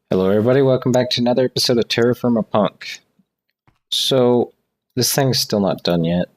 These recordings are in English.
Hello everybody, welcome back to another episode of TerraFirmaPunk. So, this thing's still not done yet.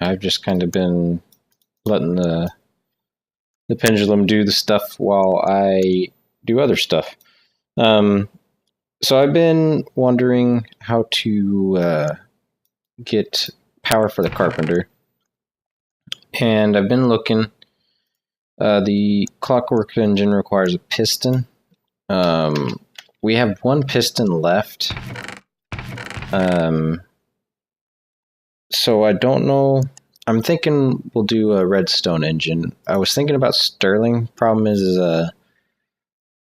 I've just kind of been letting the pendulum do the stuff while I do other stuff. So I've been wondering how to get power for the carpenter. And I've been looking. The clockwork engine requires a piston. We have one piston left. So I don't know. I'm thinking we'll do a Redstone Engine. I was thinking about Sterling. Problem is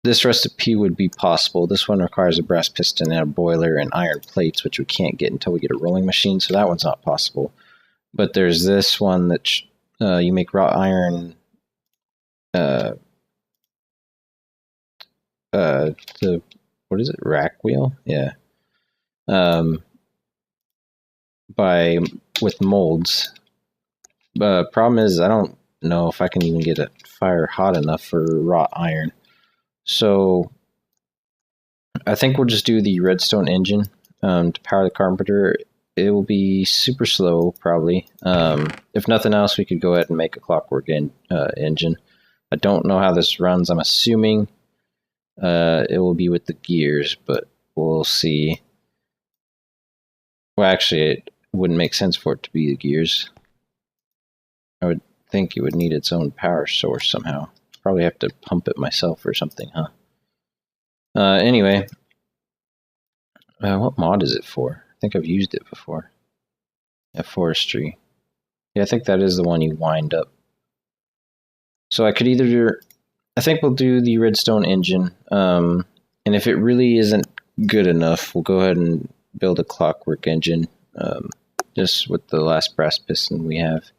this recipe would be possible. This one requires a brass piston and a boiler and iron plates, which we can't get until we get a rolling machine, so that one's not possible. But there's this one that you make wrought iron. What is it? Rack wheel? Yeah. With molds. Problem is, I don't know if I can even get a fire hot enough for wrought iron. So I think we'll just do the Redstone Engine to power the carpenter. It will be super slow, probably. If nothing else, we could go ahead and make a clockwork engine. I don't know how this runs. I'm assuming it will be with the gears, but we'll see. Well, actually, it wouldn't make sense for it to be the gears. I would think it would need its own power source somehow. Probably have to pump it myself or something, huh? Anyway, what mod is it for? I think I've used it before. Yeah, forestry. Yeah, I think that is the one you wind up. So I could either do... I think we'll do the Redstone Engine, and if it really isn't good enough, we'll go ahead and build a clockwork engine, just with the last brass piston we have.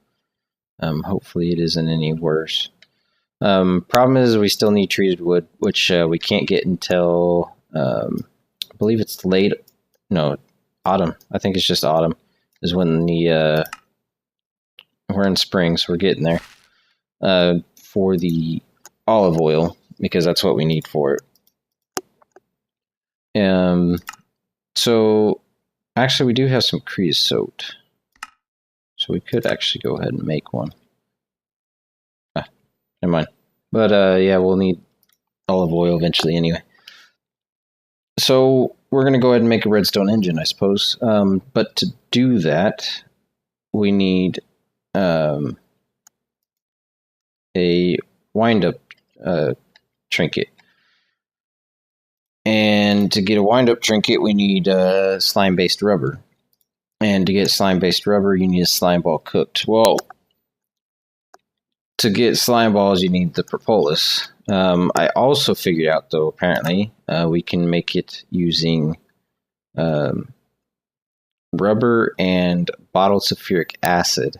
Hopefully it isn't any worse. Problem is we still need treated wood, which we can't get until, I believe it's autumn. I think it's just autumn is when we're in spring, so we're getting there, for the olive oil, because that's what we need for it. So actually we do have some creosote, so we could actually go ahead and make one. Never mind. But yeah, we'll need olive oil eventually anyway. So we're going to go ahead and make a redstone engine, I suppose. But to do that, we need a wind-up trinket. And to get a wind-up trinket, we need slime-based rubber. And to get slime-based rubber, you need a slime ball cooked. Well, to get slime balls, you need the propolis. I also figured out, though, apparently, we can make it using rubber and bottled sulphuric acid.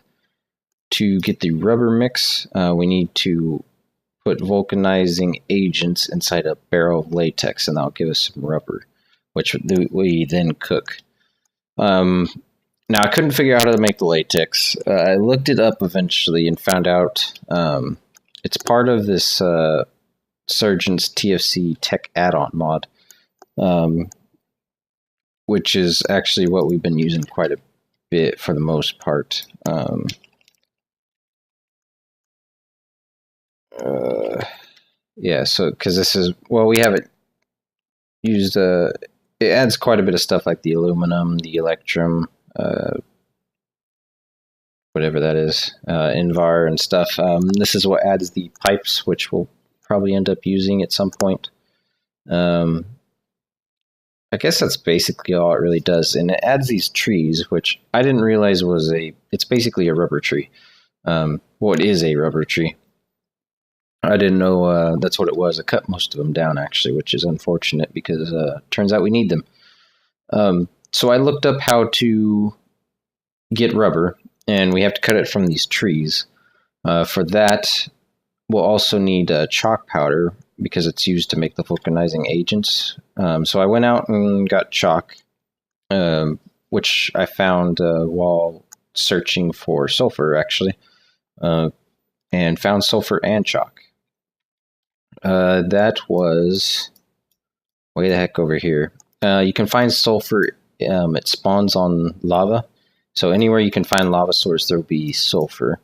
To get the rubber mix, we need to put vulcanizing agents inside a barrel of latex, and that'll give us some rubber, which we then cook. Now, I couldn't figure out how to make the latex. I looked it up eventually and found out it's part of this Surgeon's TFC Tech Add-on mod, which is actually what we've been using quite a bit for the most part. Yeah, so because this is, well, we haven't used, it adds quite a bit of stuff like the aluminum, the electrum, whatever that is, Invar and stuff. This is what adds the pipes, which we'll probably end up using at some point. I guess that's basically all it really does. And it adds these trees, which I didn't realize it's basically a rubber tree. Well, it is a rubber tree. I didn't know that's what it was. I cut most of them down, actually, which is unfortunate because turns out we need them. So I looked up how to get rubber, and we have to cut it from these trees. For that, we'll also need chalk powder because it's used to make the vulcanizing agents. So I went out and got chalk, which I found while searching for sulfur, actually, and found sulfur and chalk. That was way the heck over here. You can find sulfur. It spawns on lava. So anywhere you can find lava source, there will be sulfur.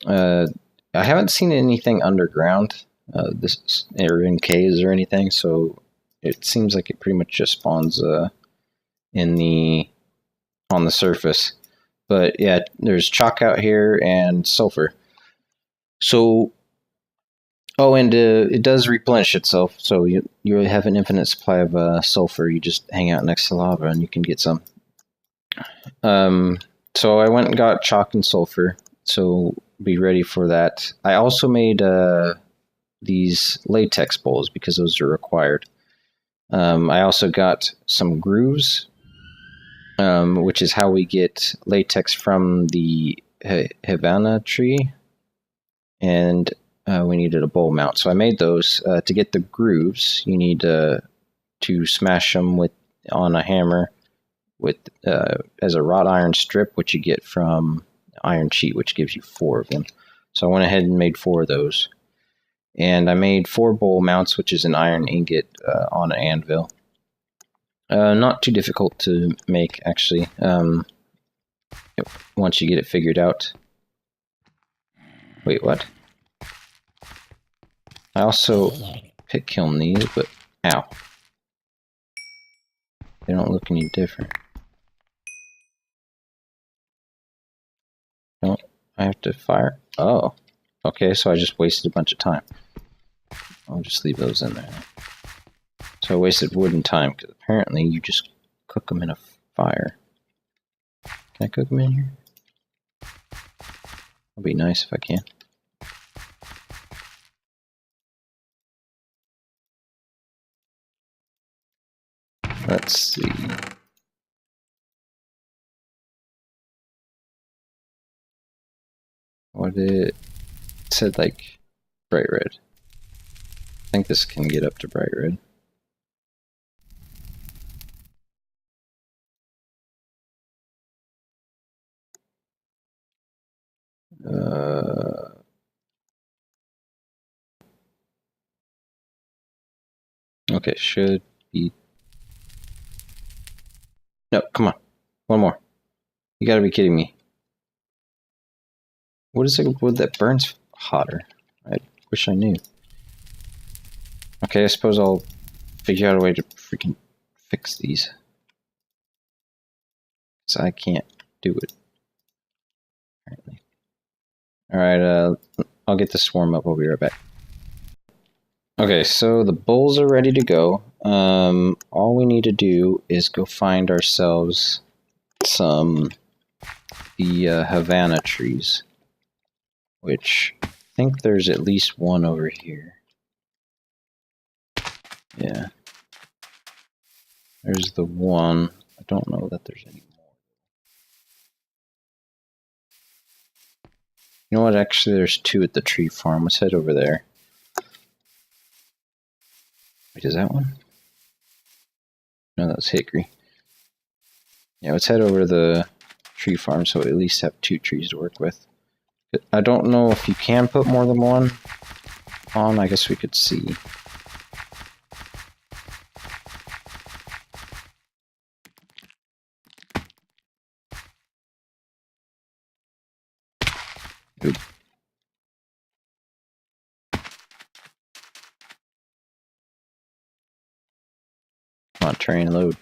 I haven't seen anything underground, this or in caves or anything. So it seems like it pretty much just spawns on the surface. But yeah, there's chalk out here and sulfur. So, oh, and it does replenish itself. So you have an infinite supply of sulfur. You just hang out next to lava and you can get some. So I went and got chalk and sulfur. So be ready for that. I also made these latex bowls because those are required. I also got some grooves, which is how we get latex from the Havana tree, and we needed a bowl mount. So I made those. To get the grooves, you need to smash them on a hammer with as a wrought iron strip, which you get from Iron Sheet, which gives you 4 of them. So I went ahead and made 4 of those. And I made 4 bowl mounts, which is an iron ingot on an anvil. Not too difficult to make, actually, once you get it figured out. Wait, what? I also pit kiln these, but ow. They don't look any different. Don't I have to fire? Oh. Okay, so I just wasted a bunch of time. I'll just leave those in there. So I wasted wood and time, because apparently you just cook them in a fire. Can I cook them in here? It'll be nice if I can. Let's see. What it said, like, bright red. I think this can get up to bright red. Okay, should be. No, come on. One more. You gotta be kidding me. What is it wood that burns hotter? I wish I knew. Okay, I suppose I'll figure out a way to freaking fix these. Because I can't do it. Apparently. Alright, I'll get the swarm up. I'll be right back. Okay, so the bowls are ready to go. All we need to do is go find ourselves the Havana trees. Which, I think there's at least one over here. Yeah. There's the one. I don't know that there's any more. You know what? Actually, there's 2 at the tree farm. Let's head over there. Wait, is that one? No, that's hickory. Yeah, let's head over to the tree farm so we at least have 2 trees to work with. I don't know if you can put more than one on. I guess we could see. Oop. Come on, train, load.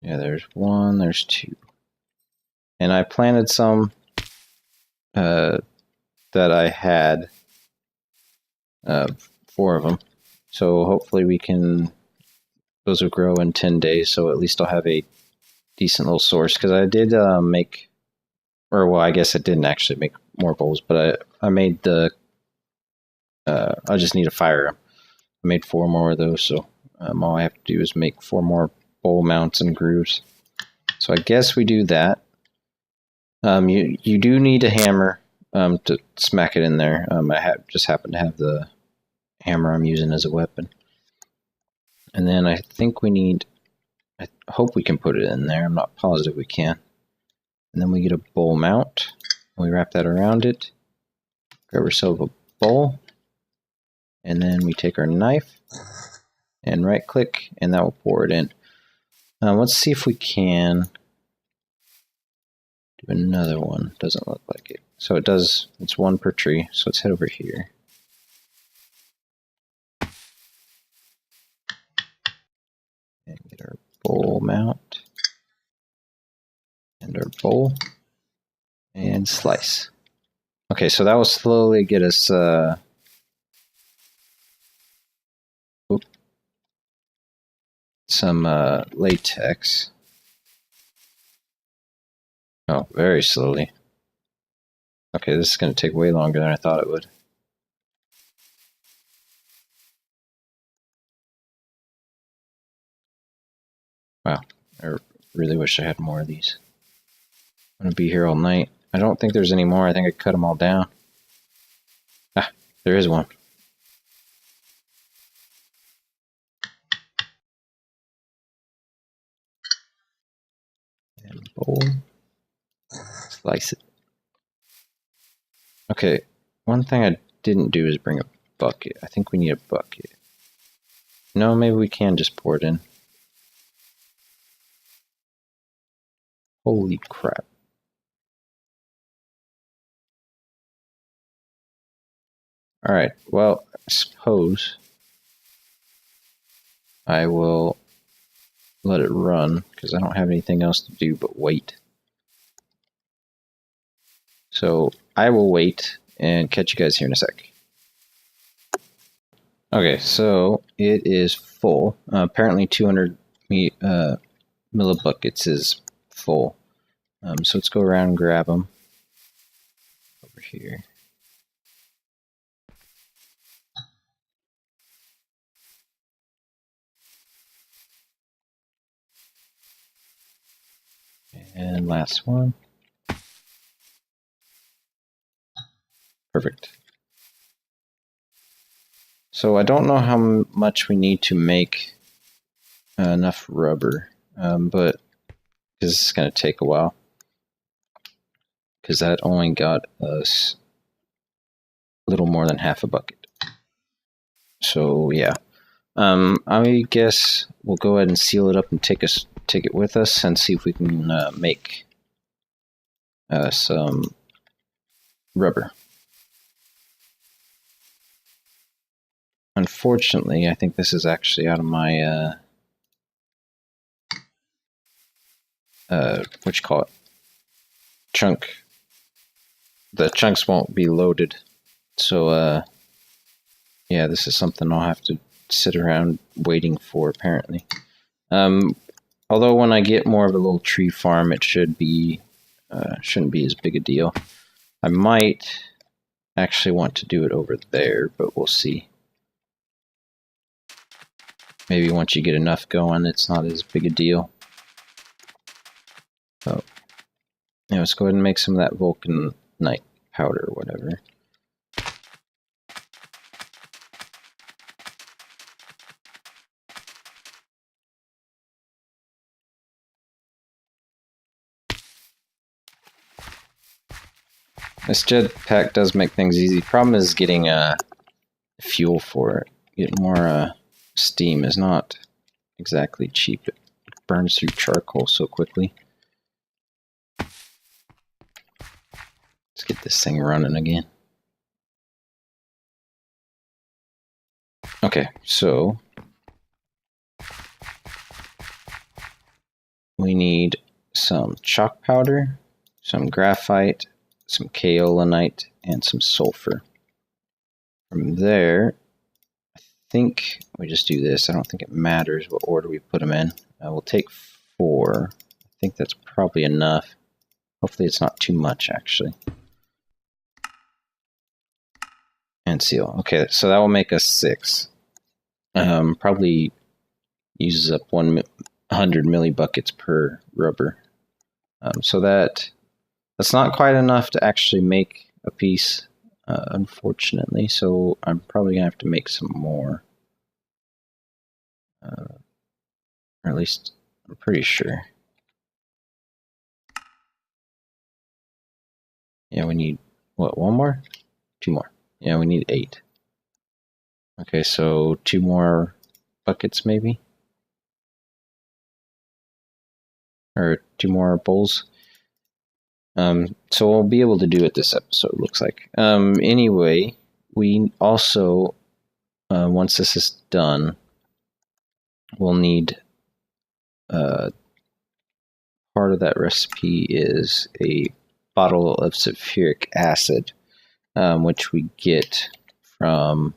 Yeah, there's 1, there's 2. And I planted some that I had, 4 of them. So hopefully those will grow in 10 days, so at least I'll have a decent little source. Because I did make, or well, I guess I didn't actually make more bowls, but I made I just need to fire them. I made 4 more of those, so all I have to do is make 4 more bowl mounts and grooves. So I guess we do that. You do need a hammer to smack it in there. I just happen to have the hammer I'm using as a weapon. And then I think we need, I hope we can put it in there. I'm not positive we can. And then we get a bowl mount. We wrap that around it. Grab ourselves a bowl. And then we take our knife and right click, and that will pour it in. Let's see if we can do another one. Doesn't look like it. So it does, it's one per tree. So let's head over here. And get our bowl mount. And our bowl. And slice. Okay, so that will slowly get us some latex. Oh, very slowly. Okay, this is going to take way longer than I thought it would. Wow, I really wish I had more of these. I'm going to be here all night. I don't think there's any more. I think I cut them all down. Ah, there is one. And bowl. Slice it. Okay, one thing I didn't do is bring a bucket. I think we need a bucket. No, maybe we can just pour it in. Holy crap. Alright, well, I suppose I will let it run, because I don't have anything else to do but wait. So I will wait and catch you guys here in a sec. Okay, so it is full. Apparently 200 millibuckets is full. So let's go around and grab them over here. And last one. Perfect. So I don't know how much we need to make enough rubber, but because it's going to take a while. Because that only got us a little more than half a bucket. So yeah, I guess we'll go ahead and seal it up and take it with us and see if we can make some rubber. Unfortunately, I think this is actually out of my what you call it, chunk. The chunks won't be loaded, so yeah, this is something I'll have to sit around waiting for, apparently. Although when I get more of a little tree farm, it shouldn't be as big a deal. I might actually want to do it over there, but we'll see. Maybe once you get enough going, it's not as big a deal. So, yeah, let's go ahead and make some of that vulcanite powder or whatever. This jetpack does make things easy. Problem is getting fuel for it. Get more steam is not exactly cheap. It burns through charcoal so quickly. Let's get this thing running again. Okay, so we need some chalk powder, some graphite, some kaolinite, and some sulfur. From there, I think we just do this. I don't think it matters what order we put them in. We'll take 4. I think that's probably enough. Hopefully it's not too much, actually. And seal. Okay, so that will make us 6. Probably uses up 100 millibuckets per rubber. So that's not quite enough to actually make a piece, unfortunately. So I'm probably gonna have to make some more. or at least I'm pretty sure. Yeah, we need, what, one more? Two more. Yeah, we need 8. Okay, so 2 more buckets maybe? Or 2 more bowls. So we'll be able to do it this episode, looks like. Anyway, we also, once this is done, we'll need, part of that recipe is a bottle of sulphuric acid, which we get from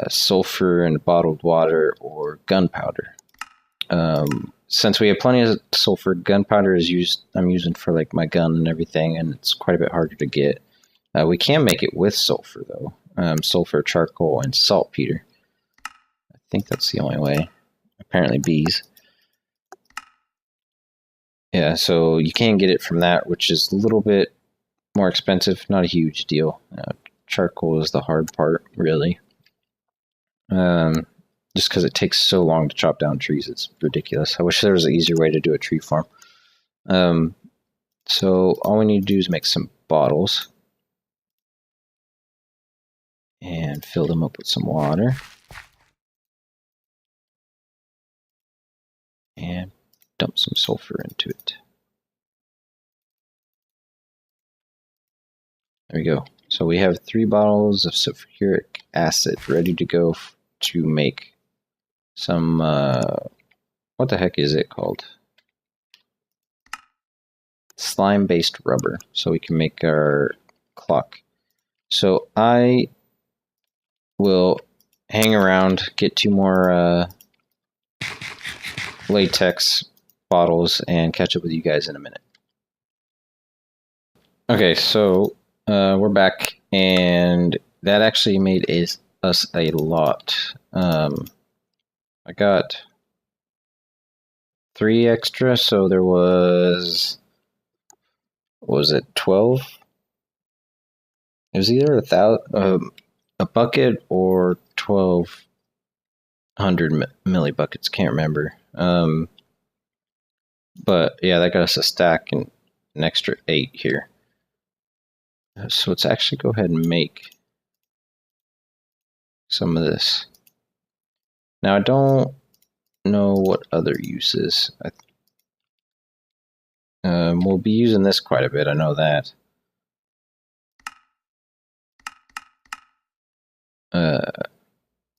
sulfur and bottled water or gunpowder. Since we have plenty of sulfur, gunpowder is I'm using for like my gun and everything, and it's quite a bit harder to get. We can make it with sulfur though. Sulfur, charcoal, and saltpeter. I think that's the only way. Apparently bees. Yeah, so you can get it from that, which is a little bit more expensive. Not a huge deal. Charcoal is the hard part, really. Just because it takes so long to chop down trees, it's ridiculous. I wish there was an easier way to do a tree farm. So all we need to do is make some bottles and fill them up with some water. And dump some sulfur into it. There we go. So we have 3 bottles of sulphuric acid ready to go to make some, what the heck is it called? Slime-based rubber, so we can make our clock. So I will hang around, get 2 more latex bottles, and catch up with you guys in a minute. Okay, so we're back, and that actually made us a lot. I got 3 extra, so there was it 12? It was either a bucket or 1,200 millibuckets. Can't remember. But yeah, that got us a stack and an extra 8 here. So let's actually go ahead and make some of this. Now I don't know what other uses. We'll be using this quite a bit, I know that.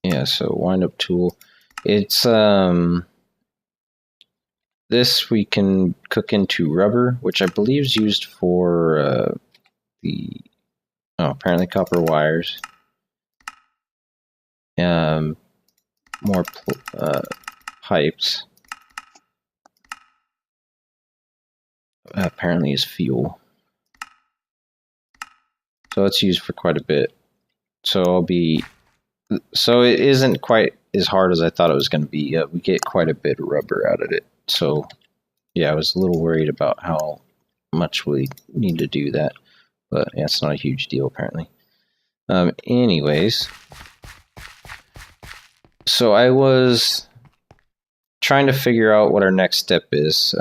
Yeah, so wind up tool. It's this we can cook into rubber, which I believe is used for apparently copper wires. More pipes. Apparently is fuel. So it's used for quite a bit. So it isn't quite as hard as I thought it was going to be. We get quite a bit of rubber out of it. So yeah, I was a little worried about how much we need to do that. But yeah, it's not a huge deal apparently. Anyways, so I was trying to figure out what our next step is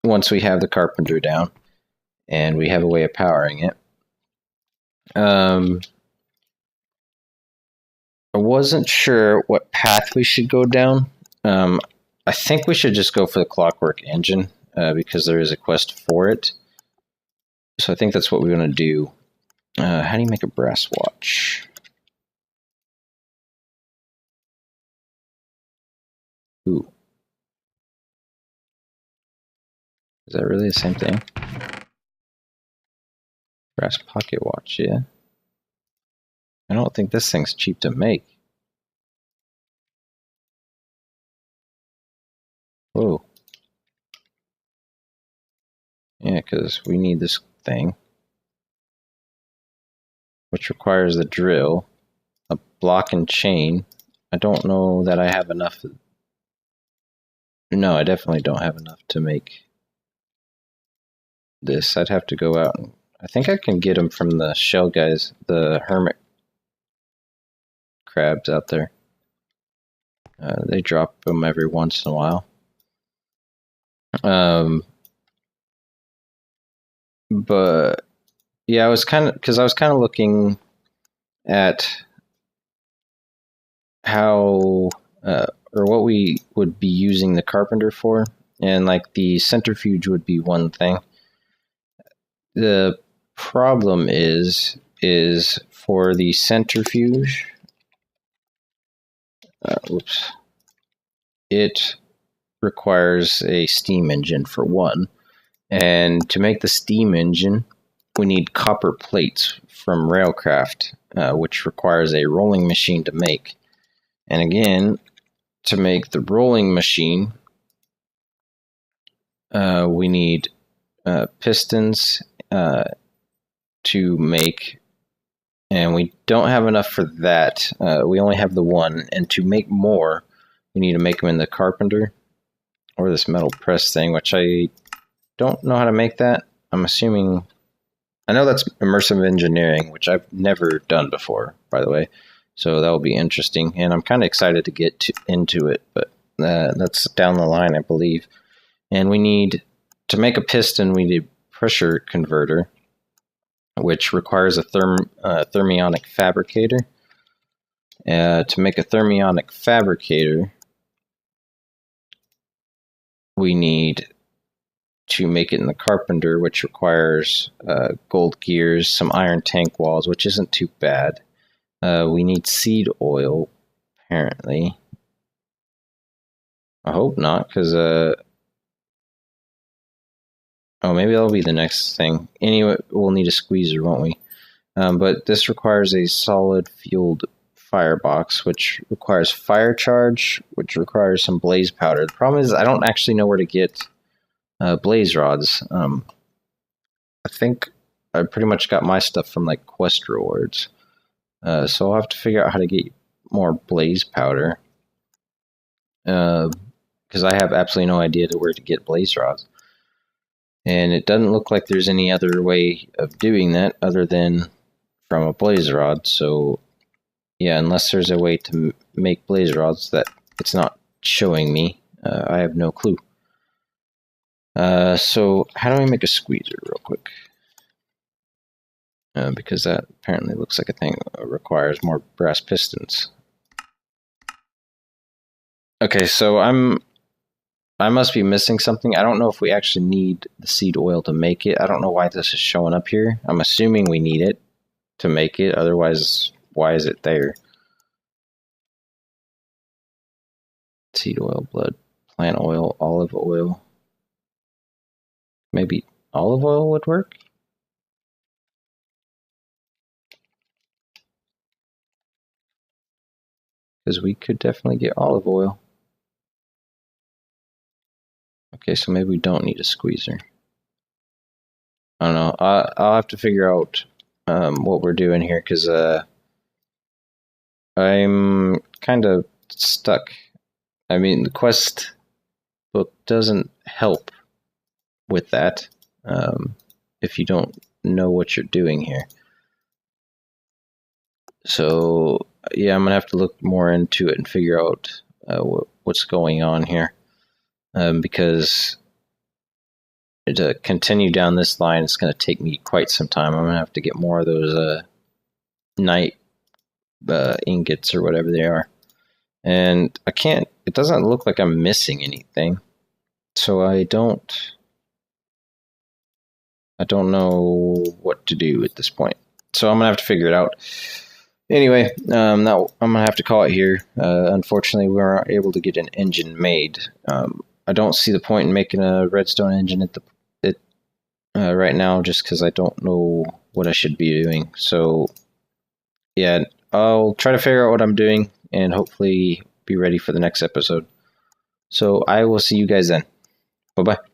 once we have the carpenter down and we have a way of powering it. I wasn't sure what path we should go down. I think we should just go for the Clockwork Engine because there is a quest for it. So I think that's what we're going to do. How do you make a brass watch? Ooh. Is that really the same thing? Brass pocket watch, yeah. I don't think this thing's cheap to make. Whoa. Yeah, because we need this thing, which requires the drill, a block and chain. I don't know that I have enough. No, I definitely don't have enough to make this. I'd have to go out and I think I can get them from the shell guys, the hermit crabs out there. They drop them every once in a while. But yeah, I was kind of looking at how or what we would be using the carpenter for, and like the centrifuge would be one thing. The problem is for the centrifuge, it requires a steam engine for one, and to make the steam engine, we need copper plates from Railcraft, which requires a rolling machine to make. And again, to make the rolling machine, we need pistons to make, and we don't have enough for that. We only have the one, and to make more, we need to make them in the carpenter, or this metal press thing, which I don't know how to make that. I'm assuming, I know that's immersive engineering, which I've never done before, by the way. So that will be interesting, and I'm kind of excited to get into it, but that's down the line, I believe. And we need, to make a piston, we need a pressure converter, which requires a thermionic fabricator. To make a thermionic fabricator, we need to make it in the carpenter, which requires gold gears, some iron tank walls, which isn't too bad. We need seed oil, apparently. I hope not, because oh, maybe that'll be the next thing. Anyway, we'll need a squeezer, won't we? But this requires a solid fueled firebox, which requires fire charge, which requires some blaze powder. The problem is I don't actually know where to get blaze rods. I think I pretty much got my stuff from like quest rewards. So I'll have to figure out how to get more blaze powder. Because I have absolutely no idea where to get blaze rods. And it doesn't look like there's any other way of doing that other than from a blaze rod. So yeah, unless there's a way to make blaze rods that it's not showing me, I have no clue. So how do I make a squeezer real quick? Because that apparently looks like a thing that requires more brass pistons. Okay, so I must be missing something. I don't know if we actually need the seed oil to make it. I don't know why this is showing up here. I'm assuming we need it to make it. Otherwise, why is it there? Seed oil, blood, plant oil, olive oil. Maybe olive oil would work? Because we could definitely get olive oil. Okay, so maybe we don't need a squeezer. I don't know. I'll have to figure out what we're doing here, because I'm kind of stuck. I mean, the quest book doesn't help with that if you don't know what you're doing here. So yeah, I'm gonna have to look more into it and figure out what's going on here, because to continue down this line, it's going to take me quite some time. I'm going to have to get more of those night ingots or whatever they are. And I can't, it doesn't look like I'm missing anything. So I don't know what to do at this point. So I'm going to have to figure it out. Anyway, now I'm going to have to call it here. Unfortunately, we weren't able to get an engine made. I don't see the point in making a redstone engine at right now, just because I don't know what I should be doing. So yeah, I'll try to figure out what I'm doing and hopefully be ready for the next episode. So I will see you guys then. Bye-bye.